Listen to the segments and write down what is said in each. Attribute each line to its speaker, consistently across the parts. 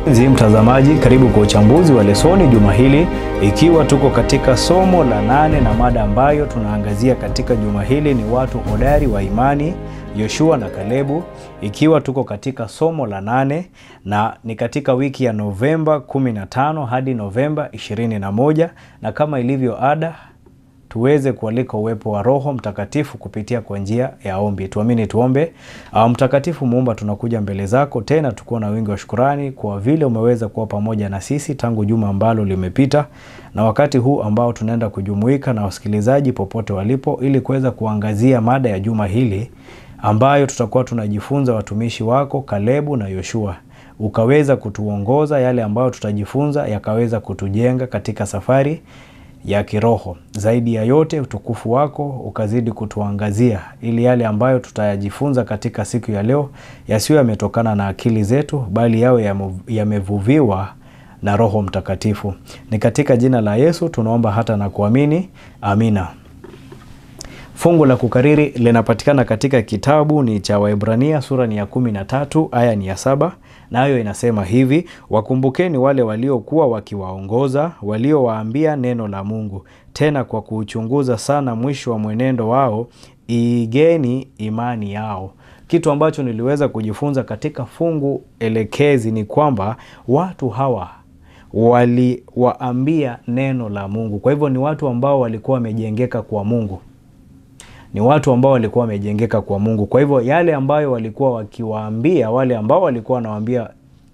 Speaker 1: Mtazamaji, karibu kwa uchambuzi wa lesoni juma hili, ikiwa tuko katika somo la 8 na mada ambayo tunaangazia katika juma hili ni watu hodari wa imani, Yoshua na Kalebu, ikiwa tuko katika somo la 8 na ni katika wiki ya Novemba 15 hadi Novemba 21, na kama ilivyo ada tuweze kualika uwepo wa Roho Mtakatifu kupitia kwa njia ya ombi. Tuamini tuombe. Mtakatifu Muumba, tunakuja mbele zako tena tukiwa na wingi wa shukrani kwa vile umeweza kuwa pamoja na sisi tangu juma ambalo limepita, na wakati huu ambao tunaenda kujumuika na wasikilizaji popote walipo ili kuweza kuangazia mada ya juma hili ambayo tutakuwa tunajifunza watumishi wako Kalebu na Yoshua. Ukaweza kutuongoza, yale ambayo tutajifunza yakaweza kutujenga katika safari ya kiroho. Zaidi ya yote, utukufu wako ukazidi kutuangazia ili yale ambayo tutayajifunza katika siku ya leo yasiwe yametokana na akili zetu, bali yawe yamevuviwa na Roho Mtakatifu. Ni katika jina la Yesu tunaomba hata na kuamini. Amina. Fungu la kukariri linapatikana katika kitabu ni cha Waebrania, sura ni ya 13 aya ni ya 7, nayo inasema hivi: wakumbukeni wale waliokuwa wakiwaongoza, waliowaambia neno la Mungu, tena kwa kuuchunguza sana mwisho wa mwenendo wao, igeni imani yao. Kitu ambacho niliweza kujifunza katika fungu elekezi ni kwamba watu hawa waliwaambia neno la Mungu. Kwa hivyo ni watu ambao walikuwa wamejengeka kwa Mungu. Ni watu ambao walikuwa wamejengeka kwa Mungu. Kwa hivyo yale ambayo walikuwa wakiwaambia wale ambao walikuwa wanawaambia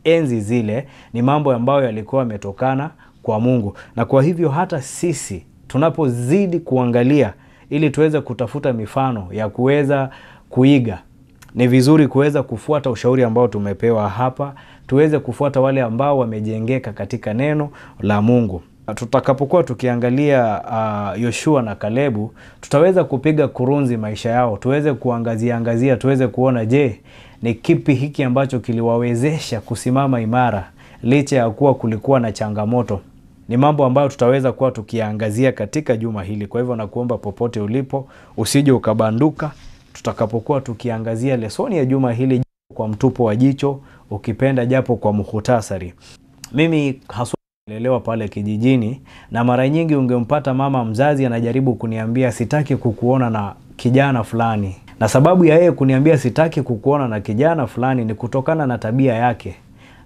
Speaker 1: enzi zile ni mambo ambayo yalikuwa yametokana kwa Mungu. Na kwa hivyo hata sisi tunapozidi kuangalia ili tuweze kutafuta mifano ya kuweza kuiga, ni vizuri kuweza kufuata ushauri ambao tumepewa hapa, tuweze kufuata wale ambao wamejengeka katika neno la Mungu. Tutakapokuwa tukiangalia Yoshua na Kalebu, tutaweza kupiga kurunzi maisha yao, tuweze kuangazia, tuweze kuona je, ni kipi hiki ambacho kiliwawezesha kusimama imara licha ya kuwa kulikuwa na changamoto. Ni mambo ambayo tutaweza kuwa tukiangazia katika juma hili. Kwa hivyo nakuomba popote ulipo usije ukabanduka tutakapokuwa tukiangazia lesoni ya juma hili kwa mtupo wa jicho, ukipenda japo kwa mukhtasari. Mimi haswa nilelewa pale kijijini, na mara nyingi ungempata mama mzazi anajaribu kuniambia sitaki kukuona na kijana fulani. Na sababu ya yeye kuniambia sitaki kukuona na kijana fulani ni kutokana na tabia yake.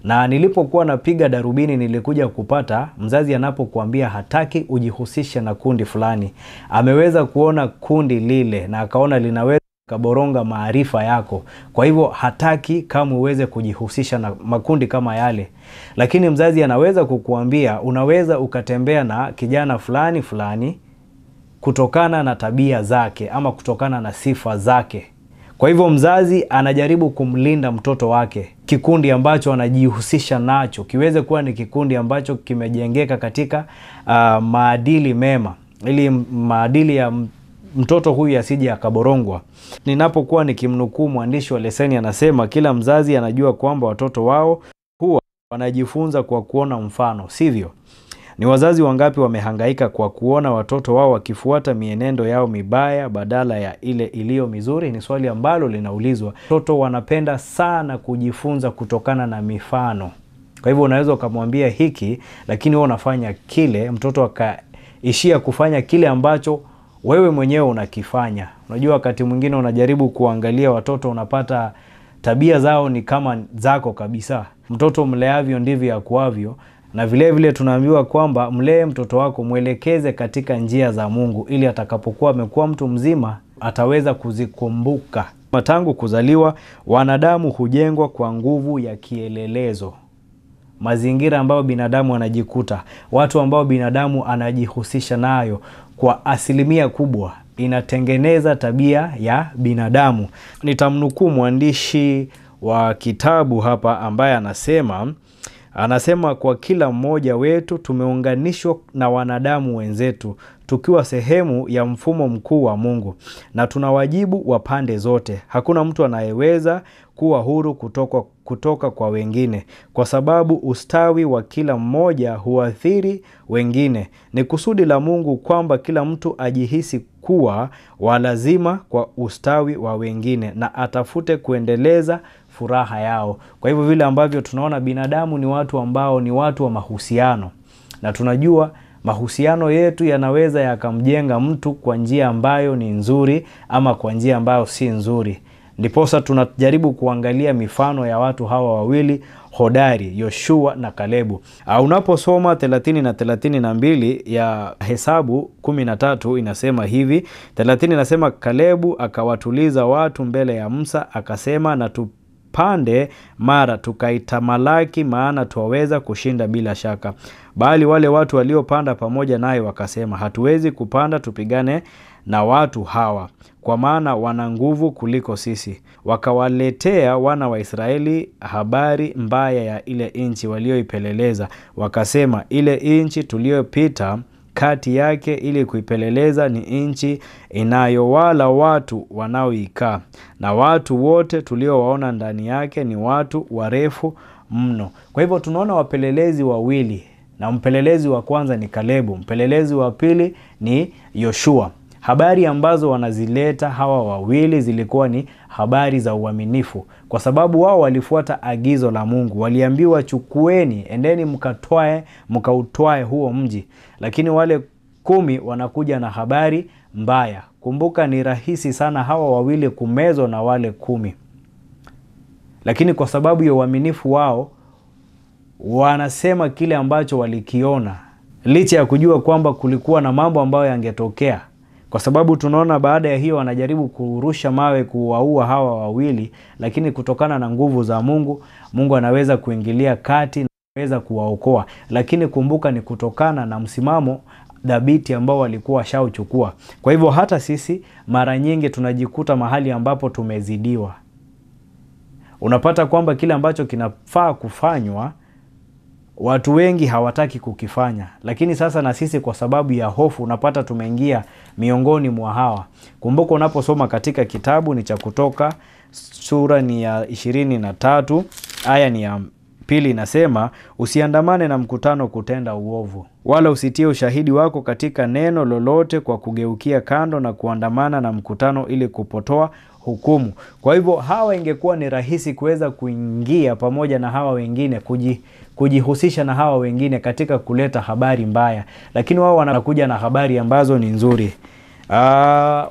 Speaker 1: Na nilipokuwa napiga darubini nilikuja kupata mzazi anapokuambia hataki ujihusishe na kundi fulani, ameweza kuona kundi lile na akaona linaweza kaboronga maarifa yako. Kwa hivyo hataki kama uweze kujihusisha na makundi kama yale. Lakini mzazi anaweza kukuambia unaweza ukatembea na kijana fulani fulani kutokana na tabia zake ama kutokana na sifa zake. Kwa hivyo mzazi anajaribu kumlinda mtoto wake. Kikundi ambacho anajihusisha nacho kiweze kuwa ni kikundi ambacho kimejengeka katika maadili mema, ili maadili ya mtoto huyu asije akaborongwa. Ninapokuwa nikimnukuu mwandishi wa leseni, anasema kila mzazi anajua kwamba watoto wao huwa wanajifunza kwa kuona mfano, sivyo? Ni wazazi wangapi wamehangaika kwa kuona watoto wao wakifuata mienendo yao mibaya badala ya ile iliyo mizuri? Ni swali ambalo linaulizwa. Watoto wanapenda sana kujifunza kutokana na mifano. Kwa hivyo unaweza ukamwambia hiki, lakini wewe unafanya kile, mtoto akaishia kufanya kile ambacho wewe mwenyewe unakifanya. Unajua wakati mwingine unajaribu kuangalia watoto, unapata tabia zao ni kama zako kabisa. Mtoto mleavyo ndivyo akuavyo. Na vile vile tunaambiwa kwamba mlee mtoto wako, mwelekeze katika njia za Mungu, ili atakapokuwa amekuwa mtu mzima ataweza kuzikumbuka. Tangu kuzaliwa wanadamu hujengwa kwa nguvu ya kielelezo. Mazingira ambayo binadamu anajikuta, watu ambao binadamu anajihusisha nayo, kwa asilimia kubwa inatengeneza tabia ya binadamu. Nitamnukuu mwandishi wa kitabu hapa ambaye anasema kwa kila mmoja wetu tumeunganishwa na wanadamu wenzetu tukiwa sehemu ya mfumo mkuu wa Mungu, na tuna wajibu wa pande zote. Hakuna mtu anayeweza kuwa huru kutoka kwa wengine, kwa sababu ustawi wa kila mmoja huathiri wengine. Ni kusudi la Mungu kwamba kila mtu ajihisi kuwa walazima kwa ustawi wa wengine na atafute kuendeleza furaha yao. Kwa hivyo vile ambavyo tunaona binadamu ni watu ambao ni watu wa mahusiano, na tunajua mahusiano yetu yanaweza yakamjenga mtu kwa njia ambayo ni nzuri ama kwa njia ambayo si nzuri. Ndiposa tunajaribu kuangalia mifano ya watu hawa wawili hodari, Yoshua na Kalebu. Unaposoma 30 na 32 ya Hesabu 13 inasema hivi. 30 inasema, Kalebu akawatuliza watu mbele ya Musa akasema, na tupande mara tukaitamalaki, maana twaweza kushinda bila shaka. Bali wale watu waliopanda pamoja naye wakasema, hatuwezi kupanda tupigane na watu hawa, kwa maana wana nguvu kuliko sisi. Wakawaletea wana wa Israeli habari mbaya ya ile nchi walioipeleleza. Wakasema, ile nchi tuliyopita kati yake ili kuipeleleza ni nchi inayowala watu wanaoikaa, na watu wote tuliowaona ndani yake ni watu warefu mno. Kwa hivyo tunaona wapelelezi wawili, na mpelelezi wa kwanza ni Kalebu, mpelelezi wa pili ni Yoshua. Habari ambazo wanazileta hawa wawili zilikuwa ni habari za uaminifu, kwa sababu wao walifuata agizo la Mungu. Waliambiwa, chukueni, endeni mkautwae huo mji. Lakini wale 10 wanakuja na habari mbaya. Kumbuka, ni rahisi sana hawa wawili kumezwa na wale 10. Lakini kwa sababu ya uaminifu wao, wanasema kile ambacho walikiona, licha ya kujua kwamba kulikuwa na mambo ambayo yangetokea. Kwa sababu tunaona baada ya hiyo wanajaribu kurusha mawe kuwaua hawa wawili, lakini kutokana na nguvu za Mungu, Mungu anaweza kuingilia kati na anaweza kuwaokoa. Lakini kumbuka, ni kutokana na msimamo dhabiti ambao walikuwa shauchukua. Kwa hivyo hata sisi mara nyingi tunajikuta mahali ambapo tumezidiwa. Unapata kwamba kile ambacho kinafaa kufanywa watu wengi hawataki kukifanya. Lakini sasa na sisi kwa sababu ya hofu unapata tumeingia miongoni mwa hawa. Kumbuka, unaposoma katika kitabu ni cha Kutoka, sura ni ya 23, aya ni ya 2, inasema, usiandamane na mkutano kutenda uovu, wala usitie ushahidi wako katika neno lolote kwa kugeukia kando na kuandamana na mkutano ili kupotoa hukumu. Kwa hivyo hawa ingekuwa ni rahisi kuweza kuingia pamoja na hawa wengine, kujihusisha na hawa wengine katika kuleta habari mbaya, lakini wao wanakuja na habari ambazo ni nzuri.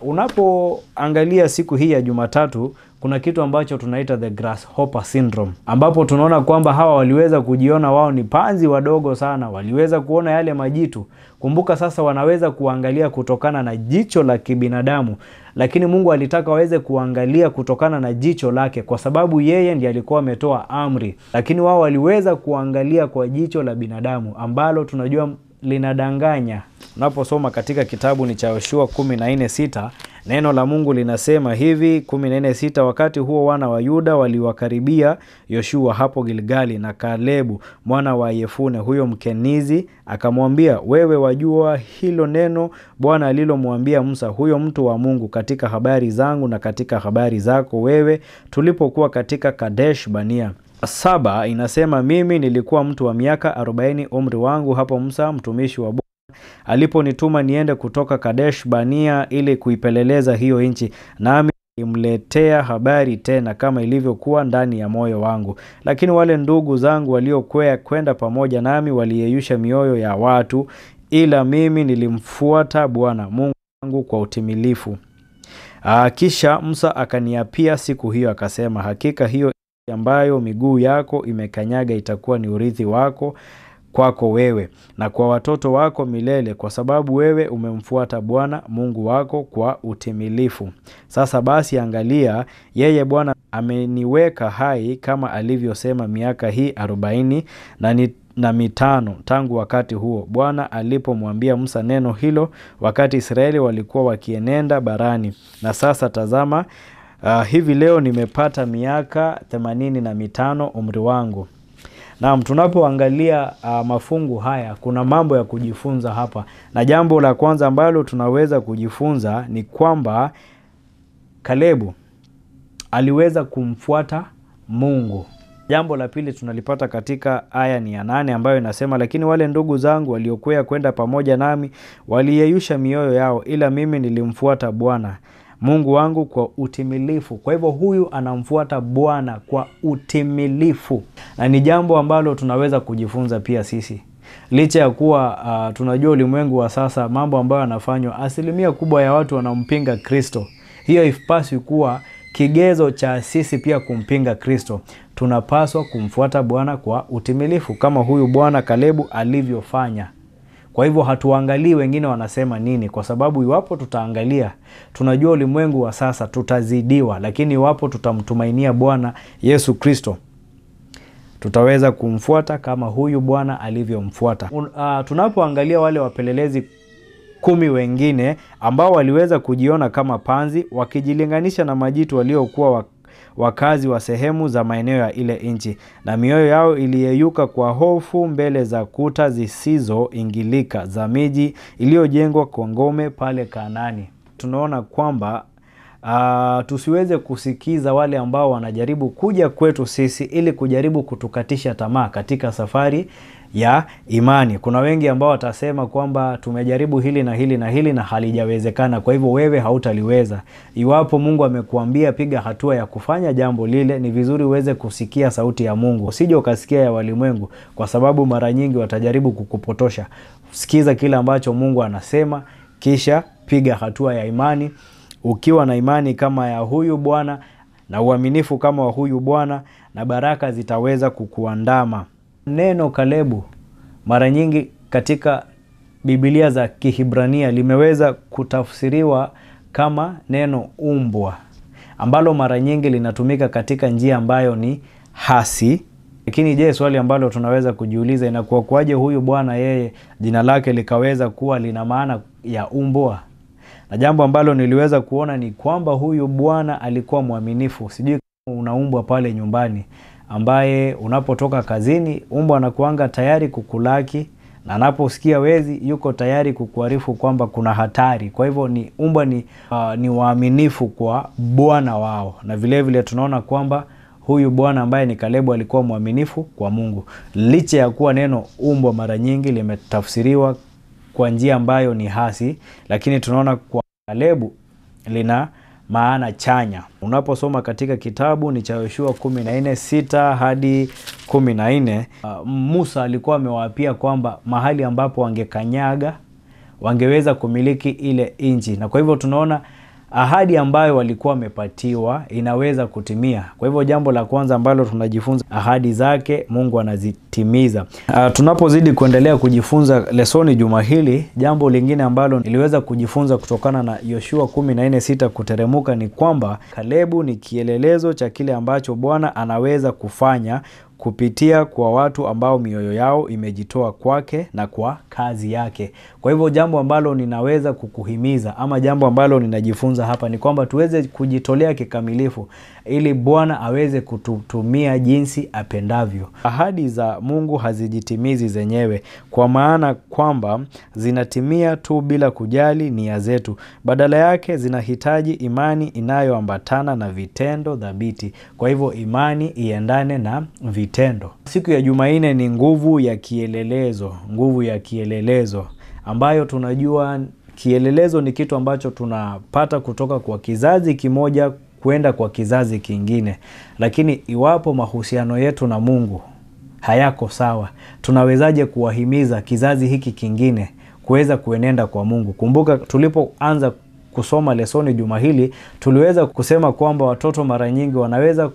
Speaker 1: Unapoangalia siku hii ya Jumatatu, kuna kitu ambacho tunaita the grasshopper syndrome, ambapo tunaona kwamba hawa waliweza kujiona wao ni panzi wadogo sana, waliweza kuona yale majitu. Kumbuka sasa wanaweza kuangalia kutokana na jicho la kibinadamu, lakini Mungu alitaka waweze kuangalia kutokana na jicho lake, kwa sababu yeye ndiye alikuwa ametoa amri. Lakini wao waliweza kuangalia kwa jicho la binadamu ambalo tunajua linadanganya. Unaposoma katika kitabu ni cha Yoshua 14:6, neno la Mungu linasema hivi, 14:6, wakati huo wana wa Yuda waliwakaribia Yoshua hapo Gilgali, na Kalebu mwana wa Yefune huyo Mkenizi akamwambia, wewe wajua hilo neno Bwana alilomwambia Musa huyo mtu wa Mungu katika habari zangu na katika habari zako wewe tulipokuwa katika Kadesh Barnea. 7 inasema, mimi nilikuwa mtu wa miaka 40 umri wangu hapo Musa mtumishi wa Bwana aliponituma niende kutoka Kadesh Barnea ili kuipeleleza hiyo nchi, nami nimletea habari tena kama ilivyokuwa ndani ya moyo wangu. Lakini wale ndugu zangu waliokwea kwenda pamoja nami waliyeyusha mioyo ya watu, ila mimi nilimfuata Bwana Mungu wangu kwa utimilifu. Kisha Musa akaniapia siku hiyo akasema, hakika hiyo ambayo miguu yako imekanyaga itakuwa ni urithi wako kwako wewe na kwa watoto wako milele, kwa sababu wewe umemfuata Bwana Mungu wako kwa utimilifu. Sasa basi angalia, yeye Bwana ameniweka hai kama alivyosema miaka hii 45 tangu wakati huo Bwana alipomwambia Musa neno hilo, wakati Israeli walikuwa wakienenda barani. Na sasa tazama, hivi leo nimepata miaka 85 umri wangu. Na tunapoangalia mafungu haya kuna mambo ya kujifunza hapa. Na jambo la kwanza ambalo tunaweza kujifunza ni kwamba Kalebu aliweza kumfuata Mungu. Jambo la pili tunalipata katika aya ni ya 8 ambayo inasema, lakini wale ndugu zangu waliokwea kwenda pamoja nami waliyeyusha mioyo yao, ila mimi nilimfuata Bwana Mungu wangu kwa utimilifu. Kwa hivyo huyu anamfuata Bwana kwa utimilifu, na ni jambo ambalo tunaweza kujifunza pia sisi. Licha ya kuwa tunajua ulimwengu wa sasa mambo ambayo yanafanywa, asilimia kubwa ya watu wanampinga Kristo. Hiyo ifipaswi kuwa kigezo cha sisi pia kumpinga Kristo. Tunapaswa kumfuata Bwana kwa utimilifu kama huyu bwana Kalebu alivyofanya. Kwa hivyo hatuangalii wengine wanasema nini, kwa sababu iwapo tutaangalia, tunajua ulimwengu wa sasa tutazidiwa, lakini iwapo tutamtumainia Bwana Yesu Kristo, tutaweza kumfuata kama huyu bwana alivyomfuata. Tunapoangalia wale wapelelezi 10 wengine ambao waliweza kujiona kama panzi, wakijilinganisha na majitu waliokuwa wakazi wa sehemu za maeneo ya ile nchi, na mioyo yao iliyeyuka kwa hofu mbele za kuta zisizoingilika za miji iliyojengwa kwa ngome pale Kanaani. Tunaona kwamba tusiweze kusikiza wale ambao wanajaribu kuja kwetu sisi ili kujaribu kutukatisha tamaa katika safari ya imani. Kuna wengi ambao watasema kwamba tumejaribu hili na hili na hili na halijawezekana, kwa hivyo wewe hautaliweza. Iwapo Mungu amekuambia piga hatua ya kufanya jambo lile, ni vizuri uweze kusikia sauti ya Mungu. Usije ukasikia ya walimwengu, kwa sababu mara nyingi watajaribu kukupotosha. Sikiza kile ambacho Mungu anasema, kisha piga hatua ya imani. Ukiwa na imani kama ya huyu bwana na uaminifu kama wa huyu bwana, na baraka zitaweza kukuandama. Neno Kalebu mara nyingi katika Biblia za Kihibrania limeweza kutafsiriwa kama neno umbwa, ambalo mara nyingi linatumika katika njia ambayo ni hasi. Lakini je, swali ambalo tunaweza kujiuliza, inakuwa kwaje huyu bwana yeye jina lake likaweza kuwa lina maana ya umbwa? Na jambo ambalo niliweza kuona ni kwamba huyu bwana alikuwa mwaminifu. Sijui kama una umbwa pale nyumbani ambaye unapotoka kazini umbwa anakuanga tayari kukulaki, na anaposikia wezi yuko tayari kukuarifu kwamba kuna hatari. Kwa hivyo ni umbwa ni waaminifu kwa bwana wao. Na vile vile tunaona kwamba huyu bwana ambaye ni Kalebu alikuwa mwaminifu kwa Mungu. Licha ya kuwa neno umbwa mara nyingi limetafsiriwa kwa njia ambayo ni hasi, lakini tunaona kwa Kalebu lina maana chanya. Unaposoma katika kitabu ni cha Yoshua 14:6 hadi 14, Musa alikuwa amewaapia kwamba mahali ambapo wangekanyaga wangeweza kumiliki ile nchi. Na kwa hivyo tunaona ahadi ambayo walikuwa wamepatiwa inaweza kutimia. Kwa hivyo jambo la kwanza ambalo tunajifunza, ahadi zake Mungu anazitimiza. Tunapozidi kuendelea kujifunza lesoni juma hili, jambo lingine ambalo niliweza kujifunza kutokana na Yoshua 14:6 kuteremuka ni kwamba Kalebu ni kielelezo cha kile ambacho Bwana anaweza kufanya kupitia kwa watu ambao mioyo yao imejitoa kwake na kwa kazi yake. Kwa hivyo jambo ambalo ninaweza kukuhimiza ama jambo ambalo ninajifunza hapa ni kwamba tuweze kujitolea kikamilifu ili Bwana aweze kututumia jinsi apendavyo. Ahadi za Mungu hazijitimizi zenyewe, kwa maana kwamba zinatimia tu bila kujali nia zetu. Badala yake zinahitaji imani inayoambatana na vitendo thabiti. Kwa hivyo imani iendane na vitendo. Siku ya Jumanne ni nguvu ya kielelezo, nguvu ya kielelezo ambayo tunajua kielelezo ni kitu ambacho tunapata kutoka kwa kizazi kimoja kwenda kwa kizazi kingine. Lakini iwapo mahusiano yetu na Mungu hayako sawa, tunawezaje kuwahimiza kizazi hiki kingine kuweza kuenenda kwa Mungu? Kumbuka tulipoanza kusoma lesoni juma hili, tuliweza kusema kwamba watoto mara nyingi wanaweza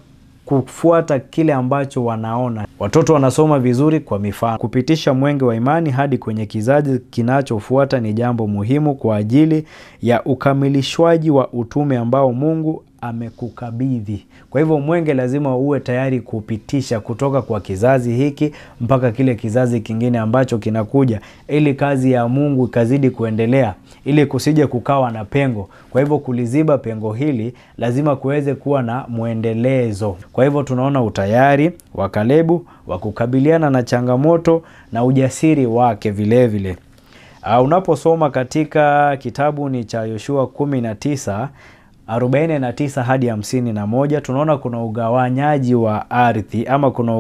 Speaker 1: kufuata kile ambacho wanaona. Watoto wanasoma vizuri kwa mifano. Kupitisha mwenge wa imani hadi kwenye kizazi kinachofuata ni jambo muhimu kwa ajili ya ukamilishwaji wa utume ambao Mungu amekukabidhi. Kwa hivyo mwenge lazima uwe tayari kupitisha kutoka kwa kizazi hiki mpaka kile kizazi kingine ambacho kinakuja, ili kazi ya Mungu ikazidi kuendelea, ili kusije kukawa na pengo. Kwa hivyo kuliziba pengo hili lazima kuweze kuwa na muendelezo. Kwa hivyo tunaona utayari wa Kalebu wa kukabiliana na changamoto na ujasiri wake vile vile. Unaposoma katika kitabu ni cha Yoshua 19:49 hadi 51, tunaona kuna ugawanyaji wa ardhi ama kuna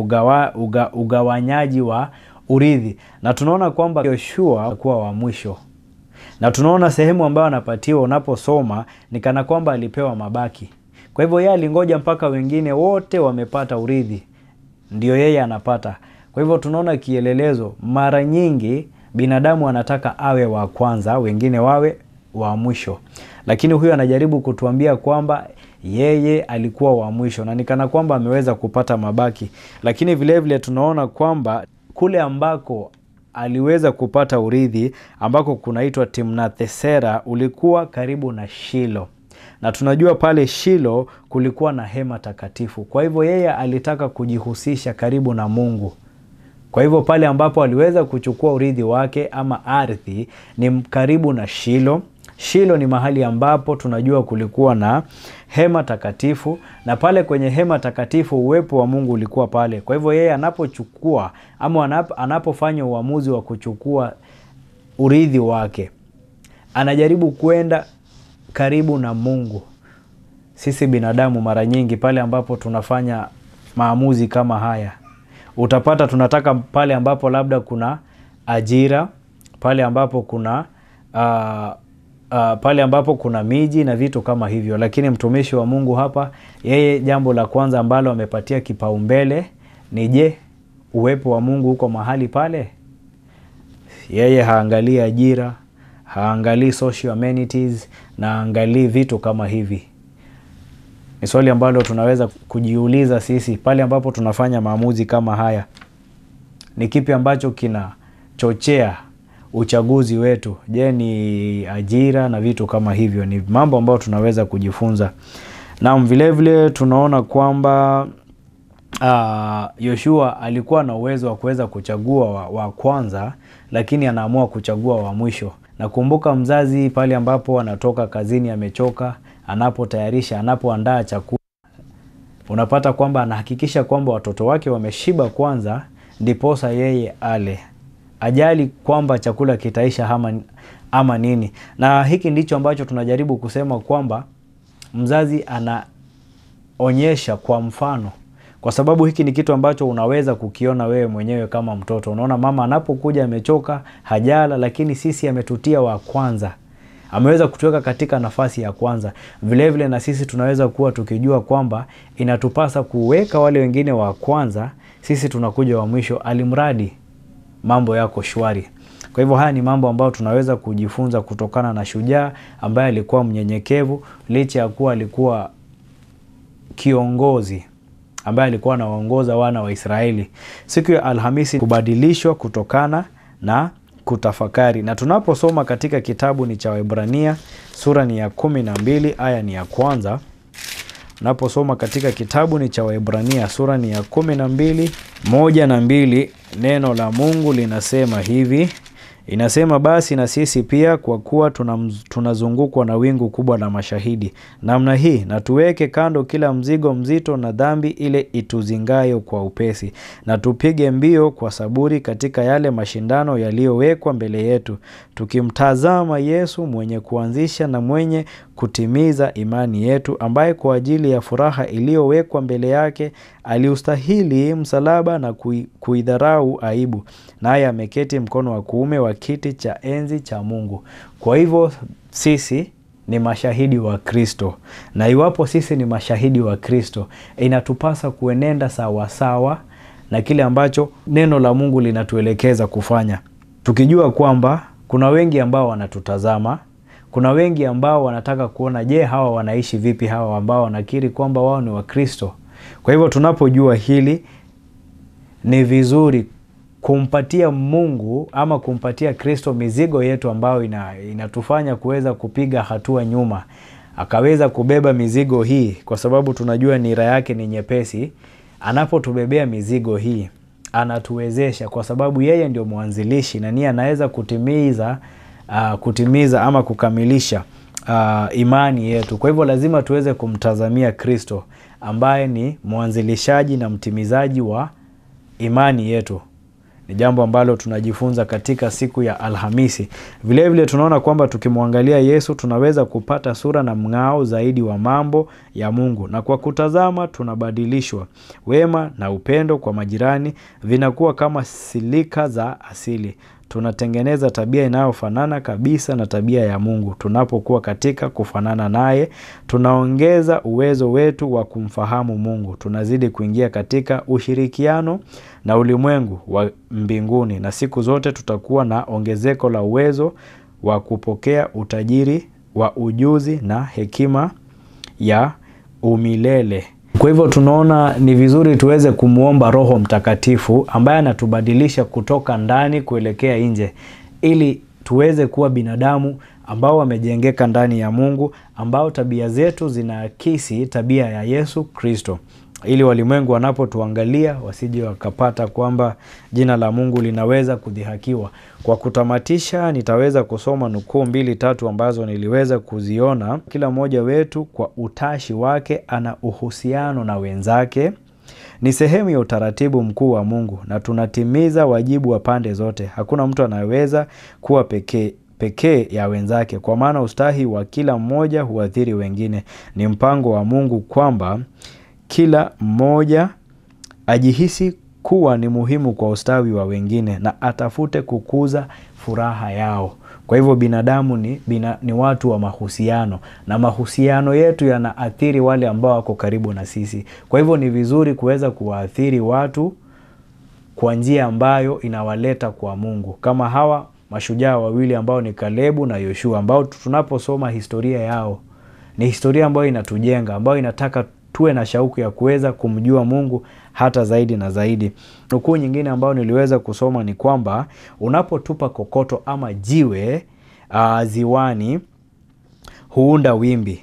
Speaker 1: ugawanyaji wa urithi, na tunaona kwamba Yoshua kuwa wa mwisho Na tunaona sehemu ambayo anapatiwa, unaposoma ni kana kwamba alipewa mabaki. Kwa hivyo yeye alingoja mpaka wengine wote wamepata urithi ndio yeye anapata. Kwa hivyo tunaona kielelezo, mara nyingi binadamu anataka awe wa kwanza, wengine wawe wa mwisho. Lakini huyu anajaribu kutuambia kwamba yeye alikuwa wa mwisho na nikana kwamba ameweza kupata mabaki. Lakini vile vile tunaona kwamba kule ambako aliweza kupata urithi, ambako kunaitwa Timnath-Sera, ulikuwa karibu na Shilo. Na tunajua pale Shilo kulikuwa na hema takatifu. Kwa hivyo yeye alitaka kujihusisha karibu na Mungu. Kwa hivyo pale ambapo aliweza kuchukua urithi wake ama ardhi ni karibu na Shilo. Shilo ni mahali ambapo tunajua kulikuwa na hema takatifu, na pale kwenye hema takatifu uwepo wa Mungu ulikuwa pale. Kwa hivyo yeye anapochukua ama anapofanya uamuzi wa kuchukua urithi wake, anajaribu kwenda karibu na Mungu. Sisi binadamu mara nyingi pale ambapo tunafanya maamuzi kama haya, utapata tunataka pale ambapo labda kuna ajira, pale ambapo kuna pale ambapo kuna miji na vitu kama hivyo. Lakini mtumishi wa Mungu hapa, yeye jambo la kwanza ambalo amepatia kipaumbele ni je, uwepo wa Mungu uko mahali pale? Yeye haangalii ajira, haangalii social amenities na haangalii vitu kama hivi. Ni swali ambalo tunaweza kujiuliza sisi pale ambapo tunafanya maamuzi kama haya. Ni kipi ambacho kinachochea uchaguzi wetu? Je, ni ajira na vitu kama hivyo? Ni mambo ambayo tunaweza kujifunza. Na vile vile tunaona kwamba Yoshua alikuwa na uwezo wa kuweza kuchagua wa kwanza, lakini anaamua kuchagua wa mwisho. Na kumbuka, mzazi pale ambapo anatoka kazini amechoka, anapotayarisha, anapoandaa chakula, unapata kwamba anahakikisha kwamba watoto wake wameshiba kwanza, ndiposa yeye ale. Ajali kwamba chakula kitaisha ama nini. Na hiki ndicho ambacho tunajaribu kusema kwamba mzazi anaonyesha kwa mfano. Kwa sababu hiki ni kitu ambacho unaweza kukiona wewe mwenyewe kama mtoto. Unaona mama anapokuja amechoka, hajala, lakini sisi ametutia wa kwanza. Ameweza kutuweka katika nafasi ya kwanza. Vile vile na sisi tunaweza kuwa tukijua kwamba inatupasa kuweka wale wengine wa kwanza, sisi tunakuja wa mwisho, alimradi mambo yako shwari. Kwa hivyo haya ni mambo ambayo tunaweza kujifunza kutokana na shujaa ambaye alikuwa mnyenyekevu, licha ya kuwa alikuwa kiongozi ambaye alikuwa anawaongoza wana wa Israeli. Siku ya Alhamisi kubadilishwa kutokana na kutafakari. Na tunaposoma katika kitabu ni cha Waebrania, sura ni ya 12, aya ni ya kwanza. Unaposoma katika kitabu ni cha Waebrania, sura ni ya 12, 1 na 2, neno la Mungu linasema hivi. Inasema, basi na sisi pia, kwa kuwa tunazungukwa na wingu kubwa la mashahidi namna hii, na tuweke kando kila mzigo mzito na dhambi ile ituzingayo kwa upesi, na tupige mbio kwa saburi katika yale mashindano yaliyowekwa mbele yetu, tukimtazama Yesu mwenye kuanzisha na mwenye kutimiza imani yetu, ambaye kwa ajili ya furaha iliyowekwa mbele yake aliustahili msalaba na kuidharau aibu, naye ameketi mkono wa kuume wa kiti cha enzi cha Mungu. Kwa hivyo sisi ni mashahidi wa Kristo, na iwapo sisi ni mashahidi wa Kristo, inatupasa kuenenda sawa sawa na kile ambacho neno la Mungu linatuelekeza kufanya, tukijua kwamba kuna wengi ambao wanatutazama, kuna wengi ambao wanataka kuona, je, hawa wanaishi vipi, hawa ambao wanakiri kwamba wao ni wa Kristo. Kwa hivyo tunapojua hili, ni vizuri kumpatia Mungu ama kumpatia Kristo mizigo yetu ambayo inatufanya kuweza kupiga hatua nyuma. Akaweza kubeba mizigo hii kwa sababu tunajua nira yake ni nyepesi. Anapotubebea mizigo hii, anatuwezesha kwa sababu yeye ndio mwanzilishi na ni anaweza kutimiza ama kukamilisha imani yetu. Kwa hivyo lazima tuweze kumtazamia Kristo ambaye ni mwanzilishaji na mtimizaji wa imani yetu. Ni jambo ambalo tunajifunza katika siku ya Alhamisi. Vile vile tunaona kwamba tukimwangalia Yesu tunaweza kupata sura na mng'ao zaidi wa mambo ya Mungu, na kwa kutazama tunabadilishwa. Wema na upendo kwa majirani vinakuwa kama silika za asili. tunatengeneza tabia inayofanana kabisa na tabia ya Mungu. Tunapokuwa katika kufanana naye, tunaongeza uwezo wetu wa kumfahamu Mungu. Tunazidi kuingia katika ushirikiano na ulimwengu wa mbinguni, na siku zote tutakuwa na ongezeko la uwezo wa kupokea utajiri wa ujuzi na hekima ya umilele. Kwa hivyo tunaona ni vizuri tuweze kumuomba Roho Mtakatifu ambaye anatubadilisha kutoka ndani kuelekea nje, ili tuweze kuwa binadamu ambao wamejengeka ndani ya Mungu, ambao tabia zetu zinaakisi tabia ya Yesu Kristo, ili walimwengu wanapotuangalia wasije wakapata kwamba jina la Mungu linaweza kudhihakiwa. Kwa kutamatisha, nitaweza kusoma nukuu 2-3 ambazo niliweza kuziona. Kila mmoja wetu kwa utashi wake ana uhusiano na wenzake. Ni sehemu ya utaratibu mkuu wa Mungu na tunatimiza wajibu wa pande zote. Hakuna mtu anayeweza kuwa pekee ya wenzake, kwa maana ustahi wa kila mmoja huathiri wengine. Ni mpango wa Mungu kwamba kila mmoja ajihisi kuwa ni muhimu kwa ustawi wa wengine na atafute kukuza furaha yao. Kwa hivyo binadamu ni watu wa mahusiano, na mahusiano yetu yanaathiri wale ambao wako karibu na sisi. Kwa hivyo ni vizuri kuweza kuwaathiri watu kwa njia ambayo inawaleta kwa Mungu. Kama hawa mashujaa wawili ambao ni Kalebu na Yoshua, ambao tunaposoma historia yao ni historia ambayo inatujenga, ambayo inataka tuwe na shauku ya kuweza kumjua Mungu hata zaidi na zaidi. Nukuu nyingine ambayo niliweza kusoma ni kwamba unapotupa kokoto ama jiwe ziwani huunda wimbi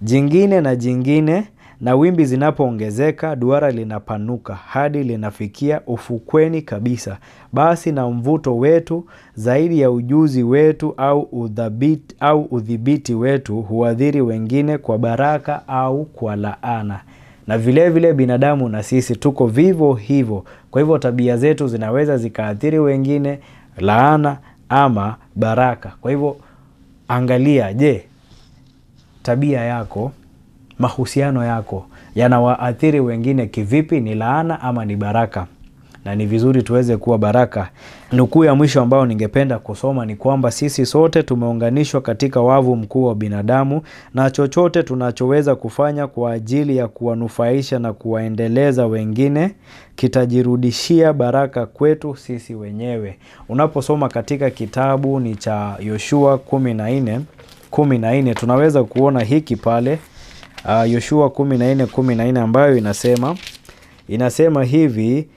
Speaker 1: jingine na jingine, na wimbi zinapoongezeka duara linapanuka hadi linafikia ufukweni kabisa. Basi na mvuto wetu zaidi ya ujuzi wetu au udhibiti wetu huadhiri wengine kwa baraka au kwa laana. Na vile vile binadamu na sisi tuko vivo hivyo. Kwa hivyo tabia zetu zinaweza zikaathiri wengine, laana ama baraka. Kwa hivyo angalia, je, tabia yako, mahusiano yako yanawaathiri wengine kivipi? Ni laana ama ni baraka? Na ni vizuri tuweze kuwa baraka. Nukuu ya mwisho ambao ningependa kusoma ni kwamba sisi sote tumeunganishwa katika wavu mkuu wa binadamu, na chochote tunachoweza kufanya kwa ajili ya kuwanufaisha na kuwaendeleza wengine kitajirudishia baraka kwetu sisi wenyewe. Unaposoma katika kitabu ni cha Yoshua 14 tunaweza kuona hiki pale. Yoshua 14:14 ambayo inasema hivi,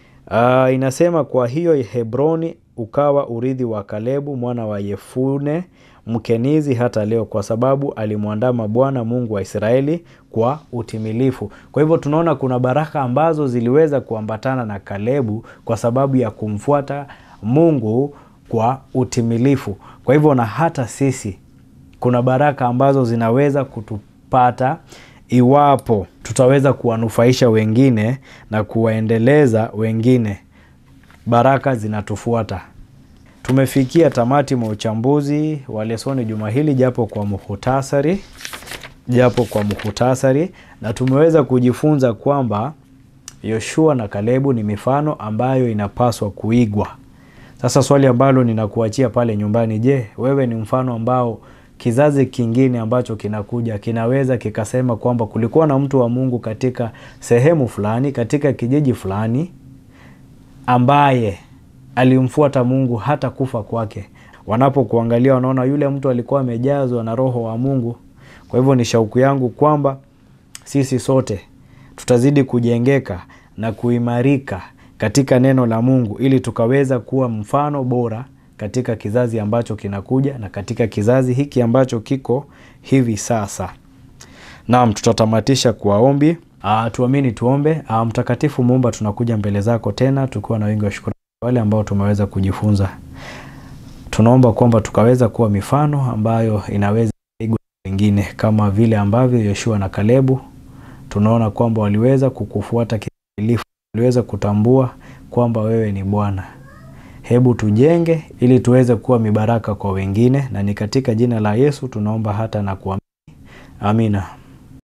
Speaker 1: inasema kwa hiyo Hebroni ukawa urithi wa Kalebu mwana wa Yefune Mkenizi hata leo, kwa sababu alimwandama Bwana Mungu wa Israeli kwa utimilifu. Kwa hivyo tunaona kuna baraka ambazo ziliweza kuambatana na Kalebu kwa sababu ya kumfuata Mungu kwa utimilifu. Kwa hivyo na hata sisi kuna baraka ambazo zinaweza kutupata iwapo tutaweza kuwanufaisha wengine na kuwaendeleza wengine. Baraka zinatufuata. Tumefikia tamati mwa uchambuzi wa lesoni juma hili japo kwa muhtasari, na tumeweza kujifunza kwamba Yoshua na Kalebu ni mifano ambayo inapaswa kuigwa. Sasa swali ambalo ninakuachia pale nyumbani, je, wewe ni mfano ambao kizazi kingine ambacho kinakuja kinaweza kikasema kwamba kulikuwa na mtu wa Mungu katika sehemu fulani, katika kijiji fulani, ambaye alimfuata Mungu hata kufa kwake? Wanapokuangalia wanaona yule mtu alikuwa amejazwa na Roho wa Mungu. Kwa hivyo ni shauku yangu kwamba sisi sote tutazidi kujengeka na kuimarika katika neno la Mungu, ili tukaweza kuwa mfano bora katika kizazi ambacho kinakuja na katika kizazi hiki ambacho kiko hivi sasa. Naam, tutatamatisha kwa ombi. Tuamini tuombe. Mtakatifu Muumba, tunakuja mbele zako tena tukiwa na wingi wa shukrani wale ambao tumeweza kujifunza. Tunaomba kwamba tukaweza kuwa mifano ambayo inaweza kuigwa wengine, kama vile ambavyo Yoshua na Kalebu tunaona kwamba waliweza kukufuata kikamilifu, waliweza kutambua kwamba wewe ni Bwana. Hebu tujenge ili tuweze kuwa mibaraka kwa wengine, na ni katika jina la Yesu tunaomba hata na kuamini. Amina.